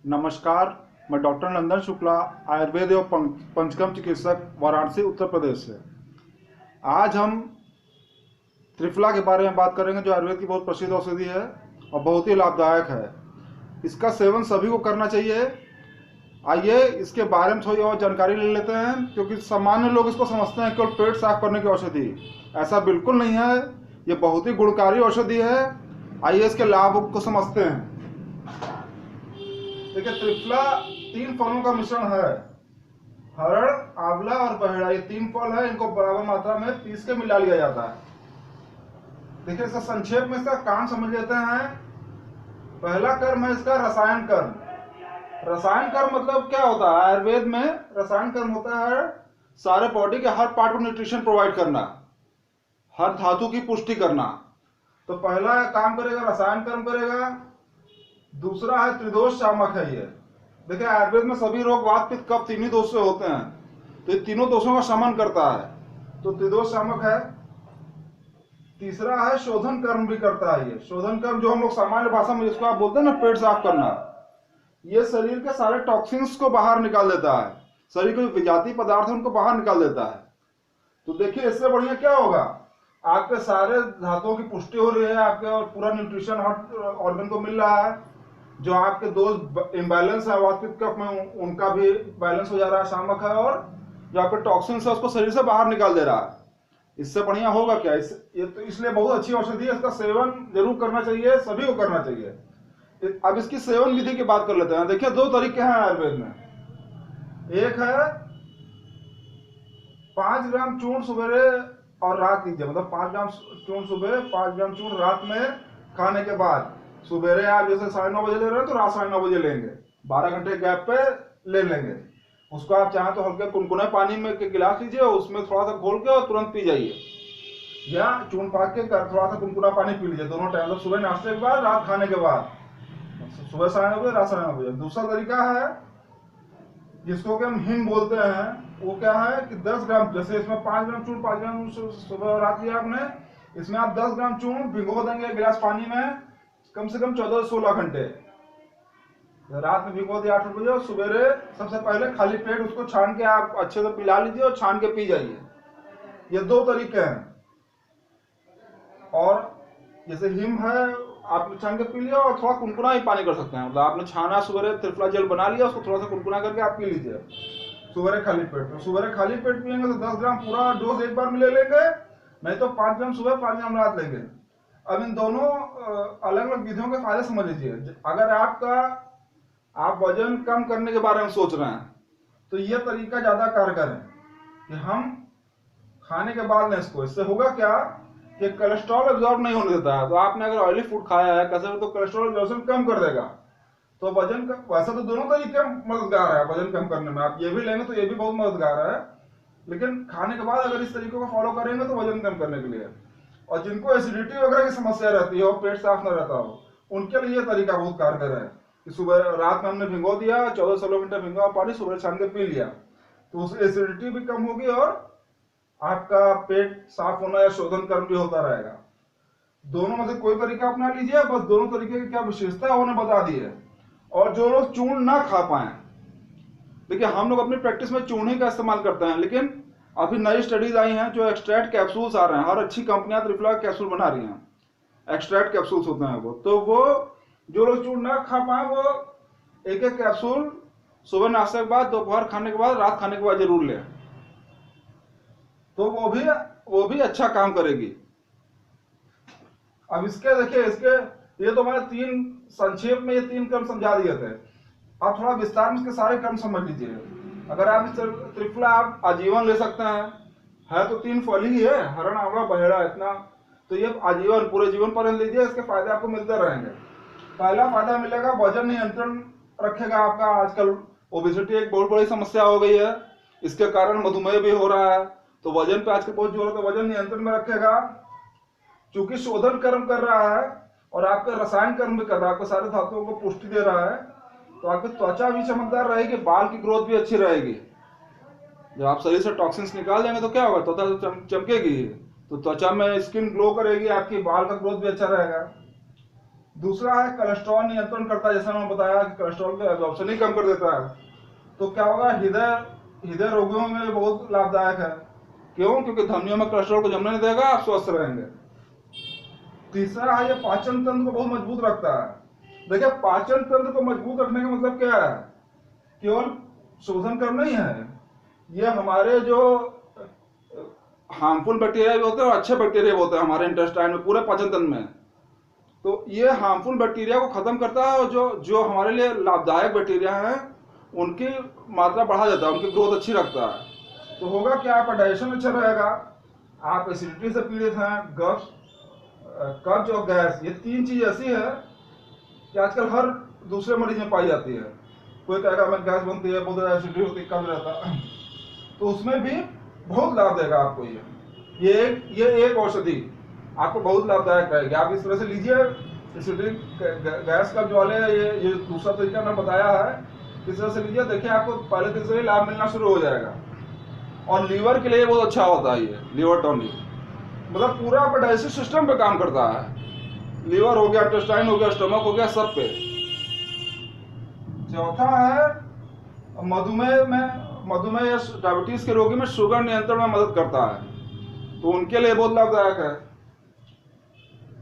नमस्कार। मैं डॉक्टर नंदन शुक्ला, आयुर्वेद एवं पंचकर्म चिकित्सक, वाराणसी उत्तर प्रदेश से। आज हम त्रिफला के बारे में बात करेंगे, जो आयुर्वेद की बहुत प्रसिद्ध औषधि है और बहुत ही लाभदायक है। इसका सेवन सभी को करना चाहिए। आइए इसके बारे में थोड़ी और जानकारी ले लेते हैं, क्योंकि सामान्य लोग इसको समझते हैं केवल पेट साफ करने की औषधि। ऐसा बिल्कुल नहीं है, ये बहुत ही गुणकारी औषधि है। आइए इसके लाभ को समझते हैं। देखिए, त्रिफला 3 फलों का मिश्रण है। हरड़, आंवला और बहेड़ा, ये 3 फल है। इनको बराबर मात्रा में पीस के मिला लिया जाता है। देखिए, इसका संक्षेप में इसका काम समझ लेते हैं। पहला कर्म है इसका रसायन कर्म। रसायन कर्म मतलब क्या होता है? आयुर्वेद में रसायन कर्म होता है सारे बॉडी के हर पार्ट को न्यूट्रिशन प्रोवाइड करना, हर धातु की पुष्टि करना। तो पहला काम करेगा रसायन कर्म करेगा। दूसरा है त्रिदोष शामक है। ये देखिए, आयुर्वेद में सभी रोग वात पित्त कफ 3 ही दोष से होते हैं, तो ये तीनों दोषों का शमन करता है, तो त्रिदोष शामक है। तीसरा है शोधन कर्म भी करता है। ये शोधन कर्म जो हम लोग सामान्य भाषा में जिसको आप बोलते हैं ना, पेट साफ करना, ये शरीर के सारे टॉक्सिन्स को बाहर निकाल देता है। शरीर के जो विजातीय पदार्थ है उनको बाहर निकाल देता है। तो देखिए, इससे बढ़िया क्या होगा? आपके सारे धातुओं की पुष्टि हो रही है, आपके पूरा न्यूट्रिशन हर ऑर्गन को मिल रहा है। जो आपके दोष इम्बैलेंस है वात पित्त कफ में, उनका भी बैलेंस हो जा रहा है, शामक है। और जो आपके टॉक्सिन्स है उसको शरीर से बाहर निकाल दे रहा है। इससे बढ़िया होगा क्या? ये तो इसलिए बहुत अच्छी औषधि है। इसका सेवन जरूर करना चाहिए, सभी को करना चाहिए। अब इसकी सेवन विधि की बात कर लेते हैं। देखिए, 2 तरीके हैं आयुर्वेद में। एक है 5 ग्राम चूर्ण सवेरे और रात लीजिए, मतलब 5 ग्राम चूर्ण सुबह, 5 ग्राम चूर्ण रात में खाने के बाद। सुबेरे आप जैसे 9:30 बजे ले रहे हैं तो रात 9:30 बजे लेंगे, 12 घंटे गैप पे ले लेंगे। उसको आप चाहें तो हल्के कुनकुने पानी में के गिलास लीजिए, उसमें थोड़ा सा घोल के और तुरंत पी जाइए, या चूर्ण पाक के थोड़ा सा कुनकुना पानी पी लीजिए। दोनों टाइम, मतलब सुबह नाश्ते के बाद, रात खाने के बाद। सुबह 9:30 बजे, रात 9:30 बजे। दूसरा तरीका है जिसको कि हम हिम बोलते हैं। वो क्या है कि 10 ग्राम, जैसे इसमें 5 ग्राम चूर्ण, 5 ग्राम सुबह और रात लिया आपने, इसमें आप 10 ग्राम चूर्ण भिगो देंगे गिलास पानी में, कम से कम 14 से 16 घंटे। रात में भिगो दिए 8 बजे, और सवेरे सबसे पहले खाली पेट उसको छान के आप अच्छे से पिला लीजिए और छान के पी जाइए। ये 2 तरीके हैं। और जैसे हिम है, आप छान के पी लिया और थोड़ा कुनकुना ही पानी कर सकते हैं। मतलब आपने छाना, सवेरे त्रिफला जल बना लिया, उसको थोड़ा सा कुनकुना करके आप पी लीजिए सवेरे खाली पेट। तो सवेरे खाली पेट पियेंगे तो 10 ग्राम पूरा डोज एक बार में ले लेंगे, नहीं तो 5 ग्राम सुबह, 5 ग्राम रात लेंगे। अब इन दोनों अलग अलग विधियों के फायदे समझ लीजिए। अगर आप वजन कम करने के बारे में सोच रहे हैं तो यह तरीका ज्यादा कारगर है कि हम खाने के बाद लें इसको। इससे होगा क्या कि कोलेस्ट्रॉल एब्जॉर्ब नहीं होने देता है। तो आपने अगर ऑयली फूड खाया है कैसे, तो कोलेस्ट्रॉल एब्जॉर्प्शन कम कर देगा। तो वजन का वैसे तो दोनों तरीके मददगार है वजन कम करने में। आप ये भी लेंगे तो ये भी बहुत मददगार है, लेकिन खाने के बाद अगर इस तरीके को फॉलो करेंगे तो वजन कम करने के लिए। और जिनको एसिडिटी वगैरह की समस्या रहती है और पेट साफ न रहता हो, उनके लिए यह तरीका बहुत कारगर है कि सुबह रात में हमने भिगो दिया, 14 से 16 घंटे भिगो पानी, सुबह छान के पी लिया, तो उससे एसिडिटी भी कम होगी और आपका पेट साफ होना या शोधन कर्म भी होता रहेगा। दोनों में से कोई तरीका अपना लीजिए। बस दोनों तरीके की क्या विशेषता है उन्हें बता दिए। और जो लोग चूर्ण ना खा पाए, देखिए हम लोग अपनी प्रैक्टिस में चूर्ण ही का इस्तेमाल करते हैं, लेकिन अभी नई स्टडीज आई हैं जो एक्सट्रैक्ट कैप्सूल्स आ रहे हैं। हर अच्छी कंपनियां त्रिफला कैप्सूल बना रही हैं, एक्सट्रैक्ट कैप्सूल्स होते हैं वो। तो वो जो लोग चूर्ण ना खा पाए, वो एक एक कैप्सूल सुबह नाश्ते के बाद, दोपहर खाने के बाद, रात खाने के बाद जरूर लें, तो वो भी अच्छा काम करेगी। अब इसके देखिए, ये तो मैंने 3 संक्षेप में ये 3 क्रम समझा दिए थे। आप थोड़ा विस्तार में इसके सारे क्रम समझ लीजिए। अगर आप इस त्रिफला आप आजीवन ले सकते हैं, है तो 3 फल ही है, हरण, आंवला, बहेड़ा, इतना। तो ये आजीवन, पूरे जीवन पर लीजिए, इसके फायदे आपको मिलते रहेंगे। पहला फायदा मिलेगा, वजन नियंत्रण रखेगा आपका। आजकल ओबेसिटी एक बहुत बड़ी समस्या हो गई है, इसके कारण मधुमेह भी हो रहा है, तो वजन पे आजकल बहुत जोर है, तो वजन नियंत्रण में रखेगा। चूंकि शोधन कर्म कर रहा है और आपका रसायन कर्म भी कर रहा है, आपके सारे धातुओं को पुष्टि दे रहा है, तो आपकी त्वचा भी चमकदार रहेगी, बाल की ग्रोथ भी अच्छी रहेगी। जब आप शरीर से टॉक्सिन्स निकाल देंगे तो क्या होगा, त्वचा चमकेगी, तो त्वचा में स्किन ग्लो करेगी आपकी, बाल का ग्रोथ भी अच्छा रहेगा। दूसरा है कोलेस्ट्रॉल नियंत्रण करता है, जैसा मैंने बताया कि कोलेस्ट्रॉल का एब्जॉर्प्शन ही कम कर देता है। तो क्या होगा, हृदय रोगियों में बहुत लाभदायक है। क्यों? क्योंकि धमनियों में कोलेस्ट्रॉल को जमने नहीं देगा, आप स्वस्थ रहेंगे। तीसरा है ये पाचन तंत्र को बहुत मजबूत रखता है। देखिए, पाचन तंत्र को मजबूत रखने का मतलब क्या है? केवल शोधन करना ही है। ये हमारे जो हार्मफुल बैक्टीरिया भी होते हैं और अच्छे बैक्टीरिया भी होते हैं हमारे इंटेस्टाइन में, पूरे पाचन तंत्र में। तो ये हार्मफुल बैक्टीरिया को खत्म करता है और जो हमारे लिए लाभदायक बैक्टीरिया हैं उनकी मात्रा बढ़ा देता है, उनकी ग्रोथ अच्छी रखता है। तो होगा क्या, आपका डाइजेशन अच्छा रहेगा। आप एसिडिटी से पीड़ित हैं, कब्ज और गैस, ये तीन चीज ऐसी है कि आजकल हर दूसरे मरीज में पाई जाती है। कोई कहेगा मैं गैस बनती है, बहुत ज्यादा एसिडिटी होती है, कब्ज रहता है, तो उसमें भी बहुत लाभ देगा आपको। ये एक औषधि आपको बहुत लाभदायक रहेगी। आप इस तरह से लीजिए। एसिडिटी, गैस कब्ज वाले ये दूसरा तरीका मैं बताया है, इस तरह से लीजिए, देखिए आपको पहले दिन से ही लाभ मिलना शुरू हो जाएगा। और लीवर के लिए बहुत अच्छा होता है ये लीवर टॉनिक, मतलब पूरा आपका डाइजेस्टिव सिस्टम पे काम करता है। लीवर हो गया, इंटेस्टाइन हो गया, स्टमक हो गया, सब पे। चौथा है मधुमेह या डायबिटीज के रोगी में शुगर नियंत्रण में मदद करता है, तो उनके लिए बहुत लाभदायक है।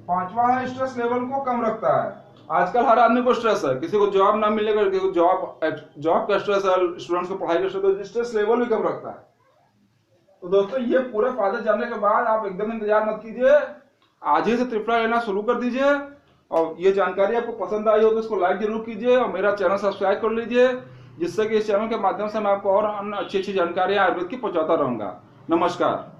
पांचवा है स्ट्रेस लेवल को कम रखता है। आजकल हर आदमी को स्ट्रेस है, किसी को जॉब ना मिलने का, किसी को जॉब का स्ट्रेस है, स्टूडेंट्स को पढ़ाई का स्ट्रेस, तो स्ट्रेस लेवल भी कम रखता है। तो दोस्तों, ये पूरे फायदे जानने के बाद आप एकदम इंतजार मत कीजिए, आज ही से त्रिफला लेना शुरू कर दीजिए। और ये जानकारी आपको पसंद आई हो तो इसको लाइक जरूर कीजिए और मेरा चैनल सब्सक्राइब कर लीजिए, जिससे कि इस चैनल के माध्यम से मैं आपको और अच्छी अच्छी जानकारियां आयुर्वेद की पहुंचाता रहूंगा। नमस्कार।